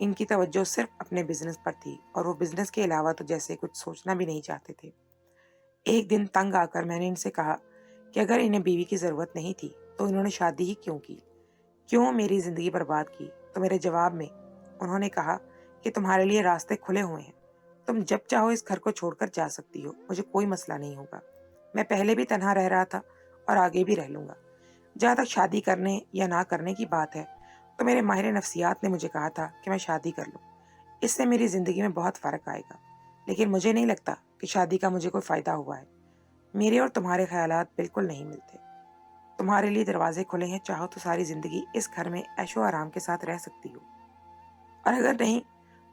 ان کی توجہ صرف اپنے بزنس پر تھی اور وہ بزنس کے علاوہ تو جیسے کچھ سوچنا بھی نہیں چاہتے تھے۔ ایک دن تنگ آ کر میں نے ان سے کہا کہ اگر انہیں بیوی کی ضرورت نہیں تھی تو انہوں نے شادی ہی کیوں کی، کیوں میری زندگی برباد کی؟ تو میرے جواب میں انہوں نے کہا کہ تمہارے لیے راستے کھلے ہوئے ہیں، تم جب چاہو اس گھر کو چھوڑ کر جا سکتی ہو، مجھے کوئی مسئلہ نہیں ہوگا، میں پہلے بھی تنہا رہ رہا تھا اور آگے بھی رہ لوں گا۔ جہاں تک شادی کرنے یا نہ کرنے کی بات ہے تو میرے ماہر نفسیات نے مجھے کہا تھا کہ میں شادی کر لوں، اس سے میری زندگی میں بہت فرق آئے گا، لیکن مجھے نہیں لگتا کہ شادی کا مجھے کوئی فائدہ ہوا ہے۔ میرے اور تمہارے خیالات بالکل نہیں ملتے۔ تمہارے لیے دروازے کھلے ہیں، چاہو تو ساری زندگی اس گھر میں عیش و آرام کے ساتھ رہ سکتی ہو، اور اگر نہیں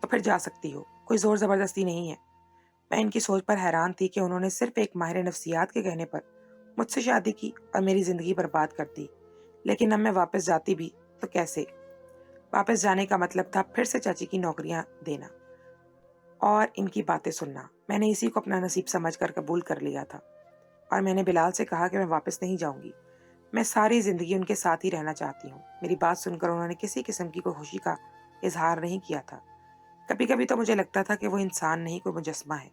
تو پھر جا سکتی ہو، کوئی زور زبردستی نہیں ہے۔ میں ان کی سوچ پر حیران تھی کہ انہوں نے صرف ایک ماہر نفسیات کے کہنے پر مجھ سے شادی کی اور میری زندگی برباد کر دی۔ لیکن اب میں واپس جاتی بھی تو کیسے؟ واپس جانے کا مطلب تھا پھر سے چاچی کی نوکریاں دینا اور ان کی باتیں سننا۔ میں نے اسی کو اپنا نصیب سمجھ کر قبول کر لیا تھا، اور میں نے بلال سے کہا کہ میں واپس نہیں جاؤں گی، میں ساری زندگی ان کے ساتھ ہی رہنا چاہتی ہوں۔ میری بات سن کر انہوں نے کسی قسم کی کوئی خوشی کا اظہار نہیں کیا تھا۔ کبھی کبھی تو مجھے لگتا تھا کہ وہ انسان نہیں، کوئی مجسمہ ہے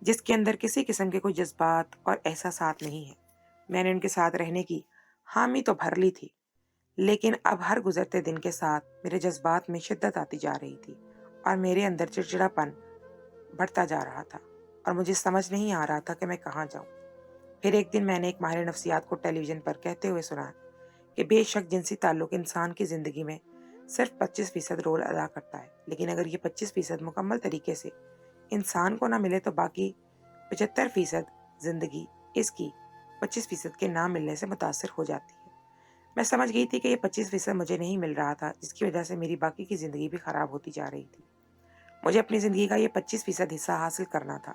جس کے اندر کسی قسم کے کوئی جذبات اور احساسات نہیں ہیں۔ میں نے ان کے ساتھ رہنے کی حامی تو بھر لی تھی، لیکن اب ہر گزرتے دن کے ساتھ میرے جذبات میں شدت آتی جا رہی تھی اور میرے اندر چڑچڑا پن بڑھتا جا رہا تھا، اور مجھے سمجھ نہیں آ رہا تھا کہ میں کہاں جاؤں۔ پھر ایک دن میں نے ایک ماہر نفسیات کو ٹیلی ویژن پر کہتے ہوئے سنا کہ بے شک جنسی تعلق انسان کی زندگی میں صرف 25% رول ادا کرتا ہے، لیکن اگر یہ 25% مکمل طریقے سے انسان کو نہ ملے تو باقی 75% زندگی اس کی 25% کے نہ ملنے سے متاثر ہو جاتی ہے۔ میں سمجھ گئی تھی کہ یہ 25% مجھے نہیں مل رہا تھا، جس کی وجہ سے میری باقی کی زندگی بھی خراب ہوتی جا رہی تھی۔ مجھے اپنی زندگی کا یہ 25% حصہ حاصل کرنا تھا،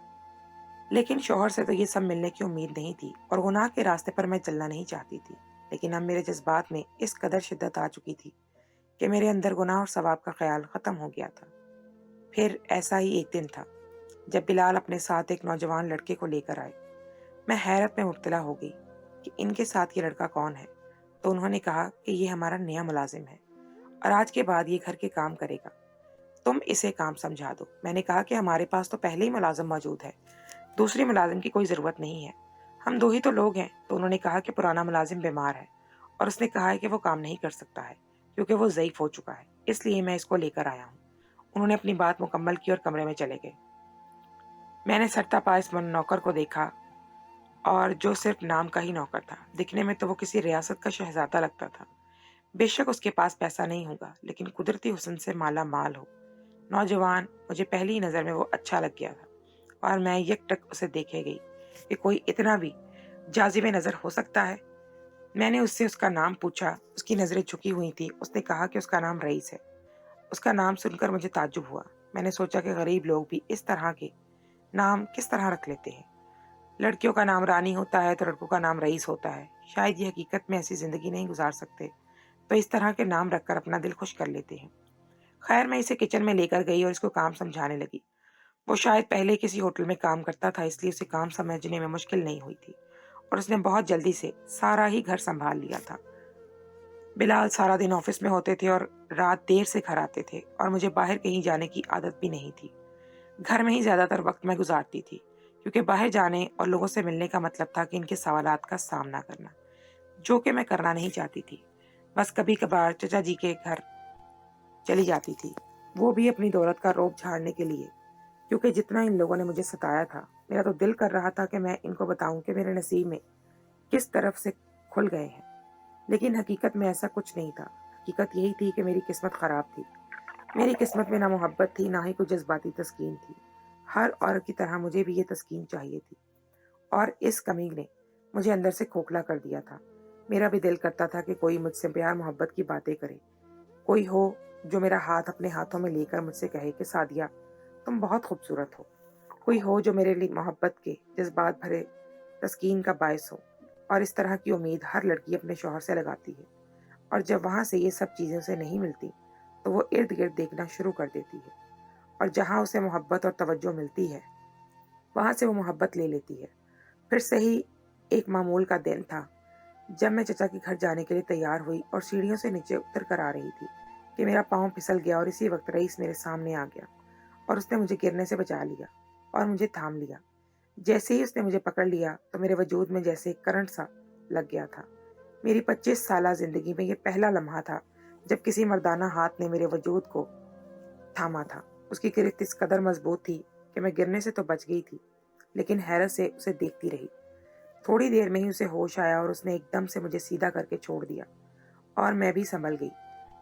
لیکن شوہر سے تو یہ سب ملنے کی امید نہیں تھی، اور گناہ کے راستے پر میں چلنا نہیں چاہتی تھی۔ لیکن اب میرے جذبات میں اس قدر شدت آ چکی تھی کہ میرے اندر گناہ اور ثواب کا خیال ختم ہو گیا تھا۔ پھر ایسا ہی ایک دن تھا جب بلال اپنے ساتھ ایک نوجوان لڑکے کو لے کر آئے۔ میں حیرت میں مبتلا ہو گئی کہ ان کے ساتھ یہ لڑکا کون ہے، تو انہوں نے کہا کہ یہ ہمارا نیا ملازم ہے اور آج کے بعد یہ گھر کے کام کرے گا، تم اسے کام سمجھا دو۔ میں نے کہا کہ ہمارے پاس تو پہلے ہی ملازم موجود ہے، دوسری ملازم کی کوئی ضرورت نہیں ہے، ہم دو ہی تو لوگ ہیں۔ تو انہوں نے کہا کہ پرانا ملازم بیمار ہے اور اس نے کہا ہے کہ وہ کام نہیں کر سکتا ہے کیونکہ وہ ضعیف ہو چکا ہے، اس لیے میں اس کو لے کر آیا ہوں۔ انہوں نے اپنی بات مکمل کی اور کمرے میں چلے گئے۔ میں نے سرتا پا اس نوکر کو دیکھا، اور جو صرف نام کا ہی نوکر تھا، دکھنے میں تو وہ کسی ریاست کا شہزادہ لگتا تھا۔ بے شک اس کے پاس پیسہ نہیں ہوگا، لیکن قدرتی حسن سے مالا مال ہو۔ نوجوان، مجھے پہلی نظر میں وہ اچھا لگ گیا تھا، اور میں یک ٹک اسے دیکھے گئی کہ کوئی اتنا بھی جاذب نظر ہو سکتا ہے۔ میں نے اس سے اس کا نام پوچھا، اس کی نظریں جھکی ہوئی تھی۔ اس نے کہا کہ اس کا نام رئیس ہے۔ اس کا نام سن کر مجھے تعجب ہوا۔ میں نے سوچا کہ غریب لوگ بھی اس طرح کے نام کس طرح رکھ لیتے ہیں۔ لڑکیوں کا نام رانی ہوتا ہے تو لڑکوں کا نام رئیس ہوتا ہے، شاید یہ حقیقت میں ایسی زندگی نہیں گزار سکتے تو اس طرح کے نام رکھ کر اپنا دل خوش کر لیتے ہیں۔ خیر، میں اسے کچن میں لے کر گئی اور اس کو کام سمجھانے لگی۔ وہ شاید پہلے کسی ہوٹل میں کام کرتا تھا، اس لیے اسے کام سمجھنے میں مشکل نہیں ہوئی تھی، اور اس نے بہت جلدی سے سارا ہی گھر سنبھال لیا تھا۔ بلال سارا دن آفس میں ہوتے تھے اور رات دیر سے گھر آتے تھے، اور مجھے باہر کہیں جانے کی عادت بھی نہیں تھی۔ گھر میں ہی زیادہ تر وقت میں گزارتی تھی، کیونکہ باہر جانے اور لوگوں سے ملنے کا مطلب تھا کہ ان کے سوالات کا سامنا کرنا، جو کہ میں کرنا نہیں چاہتی تھی۔ بس کبھی کبھار چچا جی کے گھر چلی جاتی تھی، وہ بھی اپنی دولت کا روب جھاڑنے کے لیے، کیونکہ جتنا ان لوگوں نے مجھے ستایا تھا، میرا تو دل کر رہا تھا کہ میں ان کو بتاؤں کہ میرے نصیب میں کس طرف سے کھل گئے ہیں، لیکن حقیقت میں ایسا کچھ نہیں تھا۔ حقیقت یہی تھی کہ میری قسمت خراب تھی۔ میری قسمت میں نہ محبت تھی، نہ ہی کوئی جذباتی تسکین تھی۔ ہر عورت کی طرح مجھے بھی یہ تسکین چاہیے تھی، اور اس کمی نے مجھے اندر سے کھوکھلا کر دیا تھا۔ میرا بھی دل کرتا تھا کہ کوئی مجھ سے پیار محبت کی باتیں کرے، کوئی ہو جو میرا ہاتھ اپنے ہاتھوں میں لے کر مجھ سے کہے کہ سعدیہ تم بہت خوبصورت ہو، کوئی ہو جو میرے لیے محبت کے جذبات بھرے تسکین کا باعث ہو۔ اور اس طرح کی امید ہر لڑکی اپنے شوہر سے لگاتی ہے، اور جب وہاں سے یہ سب چیزیں اسے نہیں ملتی تو وہ ارد گرد دیکھنا شروع کر دیتی ہے، اور جہاں اسے محبت اور توجہ ملتی ہے وہاں سے وہ محبت لے لیتی ہے۔ پھر صحیح ایک معمول کا دن تھا جب میں چچا کے گھر جانے کے لیے تیار ہوئی اور سیڑھیوں سے نیچے اتر کر آ رہی تھی کہ میرا پاؤں پھسل گیا اور اسی وقت رئیس میرے سامنے آ گیا اور اس نے مجھے گرنے سے بچا لیا اور مجھے تھام لیا۔ جیسے ہی اس نے مجھے پکڑ لیا تو میرے وجود میں جیسے کرنٹ سا لگ گیا تھا۔ میری 25 سالہ زندگی میں یہ پہلا لمحہ تھا جب کسی مردانہ ہاتھ نے میرے وجود کو تھاما تھا۔ اس کی گرفت اس قدر مضبوط تھی کہ میں گرنے سے تو بچ گئی تھی، لیکن حیرت سے اسے دیکھتی رہی۔ تھوڑی دیر میں ہی اسے ہوش آیا اور اس نے ایک دم سے مجھے سیدھا کر کے چھوڑ دیا اور میں بھی سنبھل گئی۔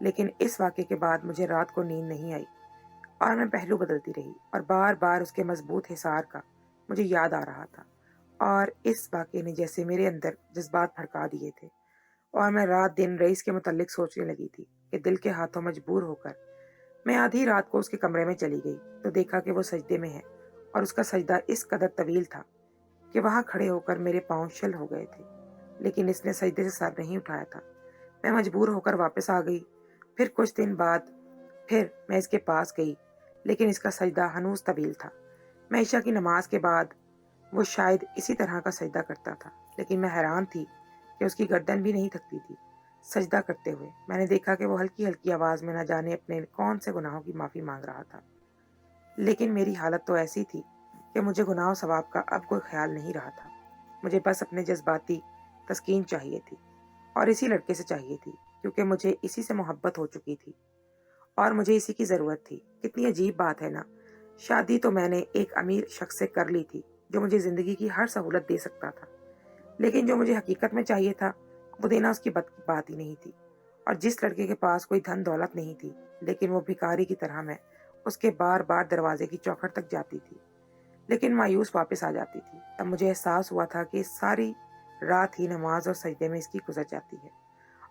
لیکن اس واقعے کے بعد مجھے رات کو نیند نہیں آئی اور میں پہلو بدلتی رہی اور بار بار اس کے مضبوط حصار کا مجھے یاد آ رہا تھا، اور اس واقعے نے جیسے میرے اندر جذبات بھڑکا دیے تھے، اور میں رات دن رئیس کے متعلق سوچنے لگی تھی کہ دل کے ہاتھوں مجبور ہو کر میں آدھی رات کو اس کے کمرے میں چلی گئی تو دیکھا کہ وہ سجدے میں ہے، اور اس کا سجدہ اس قدر طویل تھا کہ وہاں کھڑے ہو کر میرے پاؤں شل ہو گئے تھے، لیکن اس نے سجدے سے سر نہیں اٹھایا تھا۔ میں مجبور ہو کر واپس آ گئی۔ پھر کچھ دن بعد پھر میں اس کے پاس گئی، لیکن اس کا سجدہ ہنوز طویل تھا۔ میں عشاء کی نماز کے بعد وہ شاید اسی طرح کا سجدہ کرتا تھا، لیکن میں حیران تھی کہ اس کی گردن بھی نہیں تھکتی تھی سجدہ کرتے ہوئے۔ میں نے دیکھا کہ وہ ہلکی ہلکی آواز میں نہ جانے اپنے کون سے گناہوں کی معافی مانگ رہا تھا، لیکن میری حالت تو ایسی تھی کہ مجھے گناہ و ثواب کا اب کوئی خیال نہیں رہا تھا۔ مجھے بس اپنے جذباتی تسکین چاہیے تھی، اور اسی لڑکے سے چاہیے تھی، کیونکہ مجھے اسی سے محبت ہو چکی تھی اور مجھے اسی کی ضرورت تھی۔ کتنی عجیب بات ہے نا، شادی تو میں نے ایک امیر شخص سے کر لی تھی جو مجھے زندگی کی ہر سہولت دے سکتا تھا، لیکن جو مجھے حقیقت میں چاہیے تھا وہ دینا اس کی بات ہی نہیں تھی۔ اور جس لڑکے کے پاس کوئی دھن دولت نہیں تھی، لیکن وہ بھکاری کی طرح میں اس کے بار بار دروازے کی چوکھٹ تک جاتی تھی، لیکن مایوس واپس آ جاتی تھی، تب مجھے احساس ہوا تھا کہ ساری رات ہی نماز اور سجدے میں اس کی گزر جاتی ہے،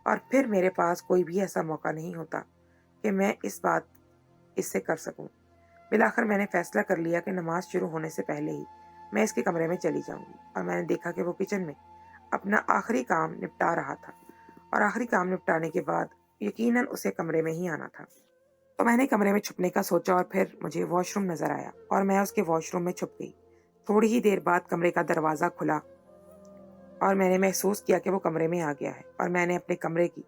اور پھر میرے پاس کوئی بھی ایسا موقع نہیں ہوتا کہ میں اس سے کر سکوں۔ بالآخر میں نے فیصلہ کر لیا کہ نماز شروع ہونے سے پہلے ہی میں اس کے کمرے میں چلی جاؤں گی، اور میں نے دیکھا کہ وہ کچن میں اپنا آخری کام نپٹا رہا تھا، اور آخری کام نپٹانے کے بعد یقیناً اسے کمرے میں ہی آنا تھا۔ تو میں نے کمرے میں چھپنے کا سوچا، اور پھر مجھے واش روم نظر آیا اور میں اس کے واش روم میں چھپ گئی۔ تھوڑی ہی دیر بعد کمرے کا دروازہ کھلا اور میں نے محسوس کیا کہ وہ کمرے میں آ گیا ہے، اور میں نے اپنے کمرے کی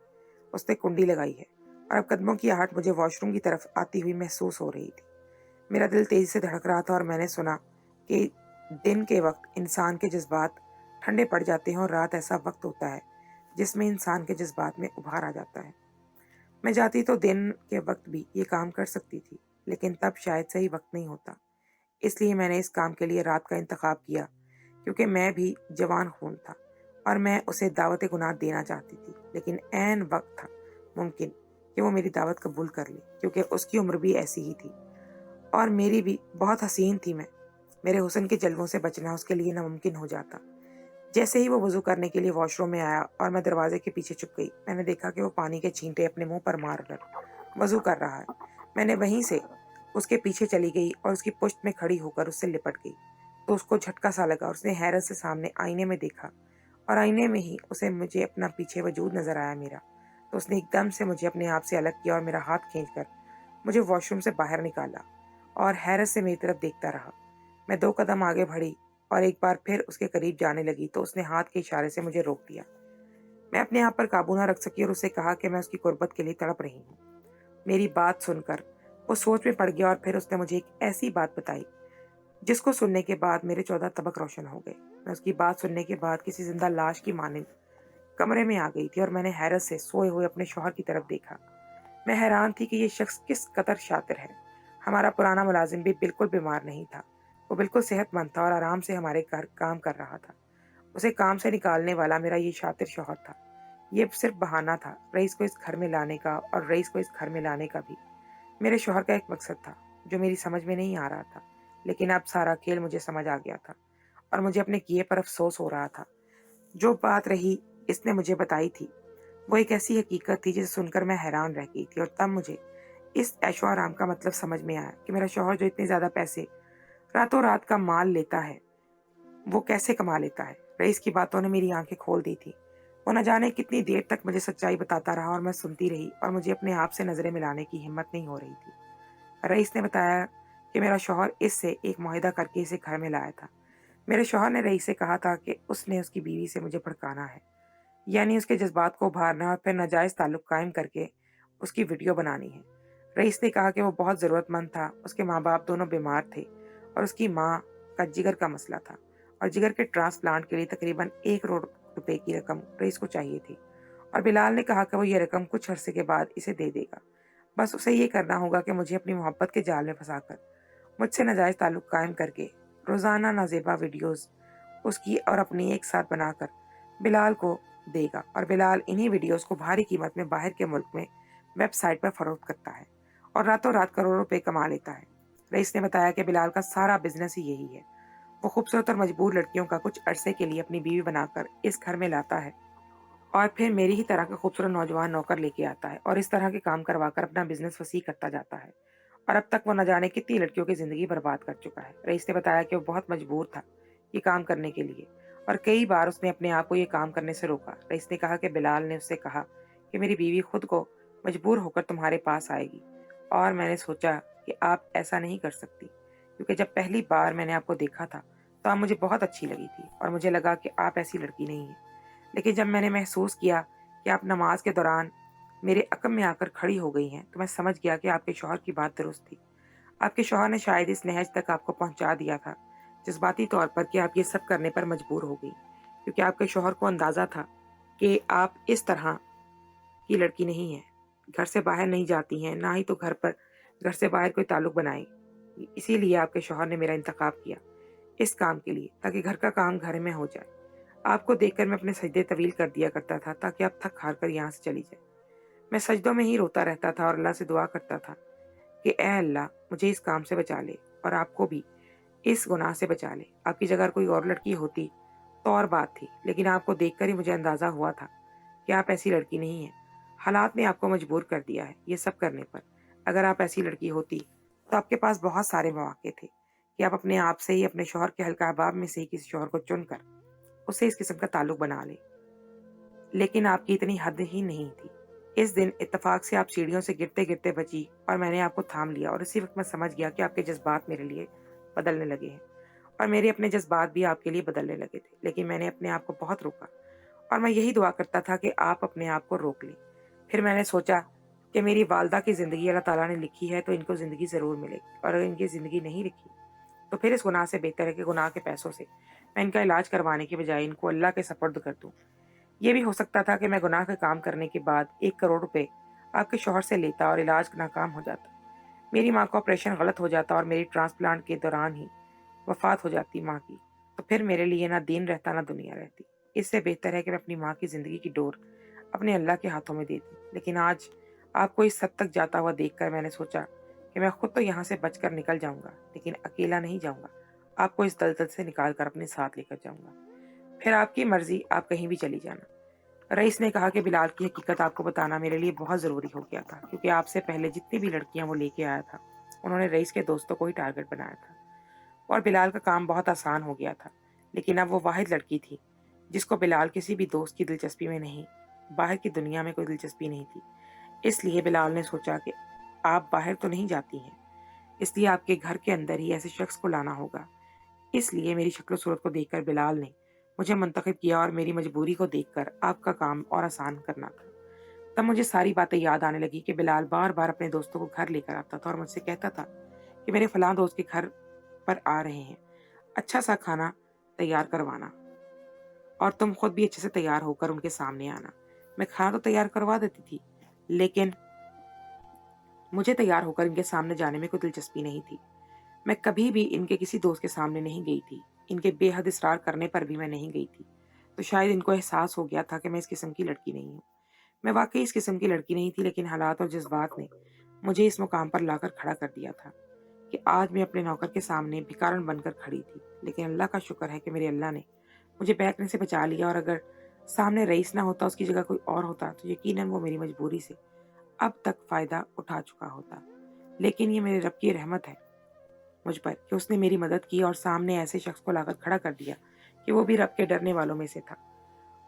اس نے کنڈی لگائی ہے، اور اب قدموں کی آہٹ مجھے واش روم کی طرف آتی ہوئی محسوس ہو رہی تھی۔ میرا دل تیزی سے دھڑک رہا تھا، اور میں نے سنا کہ دن کے وقت انسان کے جذبات ٹھنڈے پڑ جاتے ہیں، اور رات ایسا وقت ہوتا ہے جس میں انسان کے جذبات میں ابھار آ جاتا ہے۔ میں جاتی تو دن کے وقت بھی یہ کام کر سکتی تھی، لیکن تب شاید صحیح وقت نہیں ہوتا، اس لیے میں نے اس کام کے لیے رات کا انتخاب کیا، کیونکہ میں بھی جوان خون تھا اور میں اسے دعوت گناہ دینا چاہتی تھی، لیکن عین وقت تھا ممکن کہ وہ میری دعوت قبول کر لے، کیونکہ اس کی عمر بھی ایسی ہی تھی اور میری بھی بہت حسین تھی۔ میرے حسن کے جلووں سے بچنا اس کے لیے ناممکن ہو جاتا۔ جیسے ہی وہ وضو کرنے کے لیے واش روم میں آیا اور میں دروازے کے پیچھے چھپ گئی، میں نے دیکھا کہ وہ پانی کے چھینٹے اپنے منہ پر مار کر وضو کر رہا ہے۔ میں نے وہیں سے اس کے پیچھے چلی گئی اور اس کی پشت میں کھڑی ہو کر اس سے لپٹ گئی، تو اس کو جھٹکا سا لگا، اس نے حیرت سے سامنے آئینے میں دیکھا، اور آئینے میں ہی اسے مجھے اپنا پیچھے وجود نظر آیا میرا، تو اس نے ایک دم سے مجھے اپنے آپ سے الگ کیا اور میرا ہاتھ کھینچ کر مجھے واش روم سے باہر نکالا اور حیرت سے میری طرف دیکھتا رہا۔ میں 2 قدم آگے بڑھی اور ایک بار پھر اس کے قریب جانے لگی تو اس نے ہاتھ کے اشارے سے مجھے روک دیا۔ میں اپنے آپ پر قابو نہ رکھ سکی اور اسے کہا کہ میں اس کی قربت کے لیے تڑپ رہی ہوں۔ میری بات سن کر وہ سوچ میں پڑ گیا، اور پھر اس نے مجھے ایک ایسی بات بتائی جس کو سننے کے بعد میرے 14 طبق روشن ہو گئے۔ میں اس کی بات سننے کے بعد کسی زندہ لاش کی مانند کمرے میں آ گئی تھی، اور میں نے حیرت سے سوئے ہوئے اپنے شوہر کی طرف دیکھا۔ میں حیران تھی کہ یہ شخص کس قدر شاطر ہے۔ ہمارا پرانا ملازم بھی بالکل بیمار نہیں تھا، وہ بالکل صحت مند تھا اور آرام سے ہمارے گھر کام کر رہا تھا۔ اسے کام سے نکالنے والا میرا یہ شاطر شوہر تھا۔ یہ صرف بہانہ تھا رئیس کو اس گھر میں لانے کا، اور رئیس کو اس گھر میں لانے کا بھی میرے شوہر کا ایک مقصد تھا جو میری سمجھ میں نہیں آ رہا تھا، لیکن اب سارا کھیل مجھے سمجھ آ گیا تھا اور مجھے اپنے کیے پر افسوس ہو رہا تھا۔ جو بات رہی اس نے مجھے بتائی تھی وہ ایک ایسی حقیقت تھی جسے سن کر میں حیران رہ گئی تھی، اور تب مجھے اس عیش و آرام کا مطلب سمجھ میں آیا کہ میرا شوہر جو اتنے زیادہ پیسے راتوں رات کا مال لیتا ہے وہ کیسے کما لیتا ہے۔ رئیس کی باتوں نے میری آنکھیں کھول دی تھی۔ وہ نہ جانے کتنی دیر تک مجھے سچائی بتاتا رہا اور میں سنتی رہی، اور مجھے اپنے آپ سے نظریں ملانے کی ہمت نہیں ہو رہی تھی۔ رئیس نے بتایا کہ میرا شوہر اس سے ایک معاہدہ کر کے اسے گھر میں لایا تھا۔ میرے شوہر نے رئیس سے کہا تھا کہ اس نے اس کی بیوی سے مجھے بھڑکانا ہے، یعنی اس کے جذبات کو ابھارنا اور پھر ناجائز تعلق قائم کر کے اس کی ویڈیو بنانی ہے۔ رئیس نے کہا کہ وہ بہت ضرورت مند تھا، اس کے ماں باپ دونوں بیمار تھے اور اس کی ماں کا جگر کا مسئلہ تھا اور جگر کے ٹرانسپلانٹ کے لیے تقریباً 1 کروڑ روپے کی رقم رئیس کو چاہیے تھی، اور بلال نے کہا کہ وہ یہ رقم کچھ عرصے کے بعد اسے دے دے گا، بس اسے یہ کرنا ہوگا کہ مجھے اپنی محبت کے جال میں پھنسا کر مجھ سے ناجائز تعلق قائم کر کے روزانہ نازیبا ویڈیوز اس کی اور اپنی ایک ساتھ بنا کر بلال کو دے گا، اور بلال انہی ویڈیوز کو بھاری قیمت میں باہر کے ملک میں ویب سائٹ پر فروخت کرتا ہے اور راتوں رات کروڑوں روپے کما لیتا ہے۔ رئیس نے بتایا کہ بلال کا سارا بزنس ہی یہی ہے، وہ خوبصورت اور مجبور لڑکیوں کا کچھ عرصے کے لیے اپنی بیوی بنا کر اس گھر میں لاتا ہے اور پھر میری ہی طرح کا خوبصورت نوجوان نوکر لے کے آتا ہے اور اس طرح کے کام کروا کر اپنا بزنس وسیع کرتا جاتا ہے، اور اب تک وہ نہ جانے کتنی لڑکیوں کی زندگی برباد کر چکا ہے۔ رئیس نے بتایا کہ وہ بہت مجبور تھا یہ کام کرنے کے لیے، اور کئی بار اس نے اپنے آپ کو یہ کام کرنے سے روکا۔ رئیس نے کہا کہ بلال نے اس سے کہا کہ میری بیوی خود کو مجبور ہو کر تمہارے پاس آئے گی، اور میں نے سوچا کہ آپ ایسا نہیں کر سکتی، کیونکہ جب پہلی بار میں نے آپ کو دیکھا تھا تو آپ مجھے بہت اچھی لگی تھی اور مجھے لگا کہ آپ ایسی لڑکی نہیں ہیں، لیکن جب میں نے محسوس کیا کہ آپ نماز کے دوران میرے عقب میں آ کر کھڑی ہو گئی ہیں تو میں سمجھ گیا کہ آپ کے شوہر کی بات درست تھی۔ آپ کے شوہر نے شاید اس نہج تک آپ کو پہنچا دیا تھا جذباتی طور پر کہ آپ یہ سب کرنے پر مجبور ہو گئی، کیونکہ آپ کے شوہر کو اندازہ تھا کہ آپ اس طرح کی لڑکی نہیں ہیں، گھر سے باہر نہیں جاتی ہیں، نہ ہی تو گھر سے باہر کوئی تعلق بنائیں۔ اسی لیے آپ کے شوہر نے میرا انتخاب کیا اس کام کے لیے، تاکہ گھر کا کام گھر میں ہو جائے۔ آپ کو دیکھ کر میں اپنے سجدے طویل کر دیا کرتا تھا تاکہ آپ تھک ہار کر یہاں سے چلی جائے۔ میں سجدوں میں ہی روتا رہتا تھا اور اللہ سے دعا کرتا تھا کہ اے اللہ مجھے اس کام سے بچا لے اور آپ کو بھی اس گناہ سے بچا لے۔ آپ کی جگہ کوئی اور لڑکی ہوتی تو اور بات تھی، لیکن آپ کو دیکھ کر ہی مجھے اندازہ ہوا تھا کہ آپ ایسی لڑکی نہیں ہیں۔ حالات نے آپ کو مجبور کر دیا ہے یہ سب کرنے پر۔ اگر آپ ایسی لڑکی ہوتی تو آپ کے پاس بہت سارے مواقع تھے کہ آپ اپنے آپ سے ہی اپنے شوہر کے حلقہ احباب میں سے ہی کسی شوہر کو چن کر اس سے اس قسم کا تعلق بنا لے، لیکن آپ کی اتنی حد ہی نہیں تھی۔ اس دن اتفاق سے آپ سیڑھیوں سے گرتے گرتے بچی اور میں نے آپ کو تھام لیا، اور اسی وقت میں سمجھ گیا کہ آپ کے جذبات میرے لیے بدلنے لگے ہیں اور میرے اپنے جذبات بھی آپ کے لیے بدلنے لگے تھے، لیکن میں نے اپنے آپ کو بہت روکا اور میں یہی دعا کرتا تھا کہ آپ اپنے آپ کو روک لیں۔ پھر میں نے سوچا کہ میری والدہ کی زندگی اللہ تعالیٰ نے لکھی ہے تو ان کو زندگی ضرور ملے گی، اور اگر ان کی زندگی نہیں لکھی تو پھر اس گناہ سے بہتر ہے کہ گناہ کے پیسوں سے میں ان کا علاج کروانے کے بجائے ان کو اللہ کے سپرد کر دوں۔ یہ بھی ہو سکتا تھا کہ میں گناہ کا کام کرنے کے بعد 1 کروڑ روپے آپ کے شوہر سے لیتا اور علاج ناکام ہو جاتا، میری ماں کا آپریشن غلط ہو جاتا اور میری ٹرانسپلانٹ کے دوران ہی وفات ہو جاتی ماں کی، تو پھر میرے لیے نہ دین رہتا نہ دنیا رہتی۔ اس سے بہتر ہے کہ میں اپنی ماں کی زندگی کی ڈور اپنے اللہ کے ہاتھوں میں دے دوں۔ لیکن آج آپ کو اس حد تک جاتا ہوا دیکھ کر میں نے سوچا کہ میں خود تو یہاں سے بچ کر نکل جاؤں گا، لیکن اکیلا نہیں جاؤں گا، آپ کو اس دلدل سے نکال کر اپنے ساتھ لے کر جاؤں گا، پھر آپ کی مرضی، آپ کہیں بھی چلی جانا۔ رئیس نے کہا کہ بلال کی حقیقت آپ کو بتانا میرے لیے بہت ضروری ہو گیا تھا، کیونکہ آپ سے پہلے جتنی بھی لڑکیاں وہ لے کے آیا تھا انہوں نے رئیس کے دوستوں کو ہی ٹارگٹ بنایا تھا، اور بلال کا کام بہت آسان ہو گیا تھا۔ لیکن اب وہ واحد لڑکی تھی جس کو بلال کسی بھی دوست کی دلچسپی میں نہیں، باہر کی دنیا میں کوئی دلچسپی نہیں تھی۔ اس لیے بلال نے سوچا کہ آپ باہر تو نہیں جاتی ہیں، اس لیے آپ کے گھر کے اندر ہی ایسے شخص کو لانا ہوگا۔ اس لیے میری شکل و صورت کو دیکھ کر بلال نے مجھے منتخب کیا اور میری مجبوری کو دیکھ کر آپ کا کام اور آسان کرنا تھا۔ تب مجھے ساری باتیں یاد آنے لگی کہ بلال بار بار اپنے دوستوں کو گھر لے کر آتا تھا اور مجھ سے کہتا تھا کہ میرے فلاں دوست کے گھر پر آ رہے ہیں، اچھا سا کھانا تیار کروانا اور تم خود بھی اچھے سے تیار ہو کر ان کے سامنے آنا۔ میں کھانا تو تیار کروا دیتی تھی، لیکن مجھے تیار ہو کر ان کے سامنے جانے میں کوئی دلچسپی نہیں تھی۔ میں کبھی بھی ان کے کسی دوست کے سامنے نہیں گئی تھی، ان کے بے حد اصرار کرنے پر بھی میں نہیں گئی تھی، تو شاید ان کو احساس ہو گیا تھا کہ میں اس قسم کی لڑکی نہیں ہوں۔ میں واقعی اس قسم کی لڑکی نہیں تھی، لیکن حالات اور جذبات نے مجھے اس مقام پر لا کر کھڑا کر دیا تھا کہ آج میں اپنے نوکر کے سامنے بھکارن بن کر کھڑی تھی۔ لیکن اللہ کا شکر ہے کہ میرے اللہ نے مجھے بہکنے سے بچا لیا، اور اگر سامنے رئیس نہ ہوتا، اس کی جگہ کوئی اور ہوتا تو یقیناً وہ میری مجبوری سے اب تک فائدہ اٹھا چکا ہوتا۔ لیکن یہ میرے رب کی رحمت ہے مجھ پر کہ اس نے میری مدد کی اور سامنے ایسے شخص کو لا کر کھڑا کر دیا کہ وہ بھی رب کے ڈرنے والوں میں سے تھا،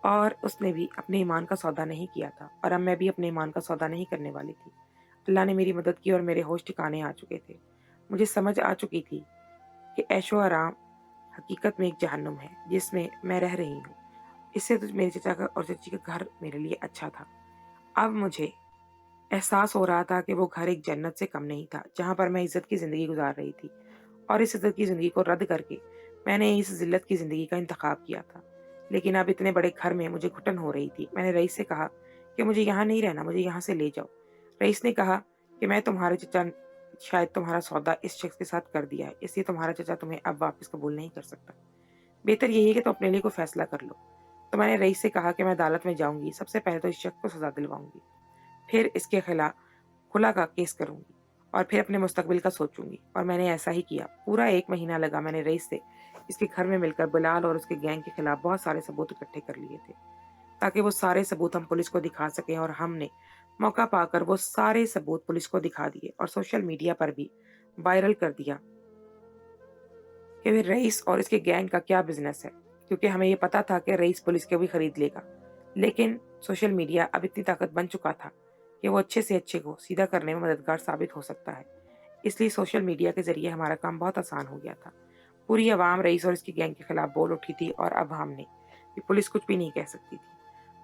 اور اس نے بھی اپنے ایمان کا سودا نہیں کیا تھا، اور اب میں بھی اپنے ایمان کا سودا نہیں کرنے والی تھی۔ اللہ نے میری مدد کی اور میرے ہوش ٹھکانے آ چکے تھے۔ مجھے سمجھ آ چکی تھی کہ عیش و آرام حقیقت میں ایک جہنم ہے جس میں میں رہ رہی ہوں، اس سے تو میرے چچا کا اور چچی کا گھر میرے لیے اچھا تھا۔ اب مجھے احساس ہو رہا تھا کہ وہ گھر ایک جنت سے کم نہیں تھا، جہاں پر میں عزت کی زندگی گزار رہی تھی، اور اس عزت کی زندگی کو رد کر کے میں نے اس ذلت کی زندگی کا انتخاب کیا تھا۔ لیکن اب اتنے بڑے گھر میں مجھے گھٹن ہو رہی تھی۔ میں نے رئیس سے کہا کہ مجھے یہاں نہیں رہنا، مجھے یہاں سے لے جاؤ۔ رئیس نے کہا کہ میں تمہارے چچا شاید تمہارا سودا اس شخص کے ساتھ کر دیا ہے، اس لیے تمہارا چچا تمہیں اب واپس قبول نہیں کر سکتا۔ بہتر یہی ہے کہ تم اپنے لیے کوئی فیصلہ کر لو۔ تو میں نے رئیس سے کہا کہ میں عدالت میں جاؤں گی، سب سے پہلے تو اس شخص کو سزا دلواؤں گی، پھر اس کے خلاف کھلا کا کیس کروں گی، اور پھر اپنے مستقبل کا سوچوں گی۔ اور میں نے ایسا ہی کیا۔ پورا 1 مہینہ لگا۔ میں نے رئیس سے اس کے گھر میں مل کر بلال اور اس کے گینگ کے خلاف بہت سارے ثبوت اکٹھے کر لیے تھے، تاکہ وہ سارے ثبوت ہم پولیس کو دکھا سکیں، اور ہم نے موقع پا کر وہ سارے ثبوت پولیس کو دکھا دیے اور سوشل میڈیا پر بھی وائرل کر دیا کہ وہ رئیس اور اس کے گینگ کا کیا بزنس ہے، کیونکہ ہمیں یہ پتا تھا کہ رئیس پولیس کو بھی خرید لے گا۔ لیکن سوشل میڈیا اب اتنی طاقت بن چکا تھا کہ وہ اچھے سے اچھے کو سیدھا کرنے میں مددگار ثابت ہو سکتا ہے۔ اس لیے سوشل میڈیا کے ذریعے ہمارا کام بہت آسان ہو گیا تھا۔ پوری عوام رئیس اور اس کی گینگ کے خلاف بول اٹھی تھی، اور اب ہم نے پولیس کچھ بھی نہیں کہہ سکتی تھی۔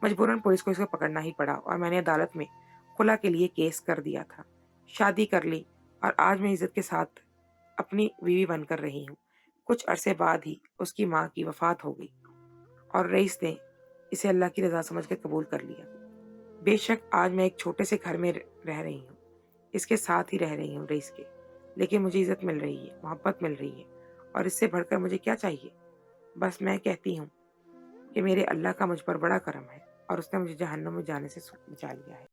مجبوراً پولیس کو اس کو پکڑنا ہی پڑا، اور میں نے عدالت میں خلا کے لیے کیس کر دیا تھا، شادی کر لی، اور آج میں عزت کے ساتھ اپنی بیوی بن کر رہی ہوں۔ کچھ عرصے بعد ہی اس کی ماں کی وفات ہو گئی، اور رئیس نے اسے اللہ کی رضا سمجھ کر قبول کر لیا۔ بے شک آج میں ایک چھوٹے سے گھر میں رہ رہی ہوں، اس کے ساتھ ہی رہ رہی ہوں رئیس کے، لیکن مجھے عزت مل رہی ہے، محبت مل رہی ہے، اور اس سے بڑھ کر مجھے کیا چاہیے؟ بس میں کہتی ہوں کہ میرے اللہ کا مجھ پر بڑا کرم ہے، اور اس نے مجھے جہنم میں جانے سے بچا لیا ہے۔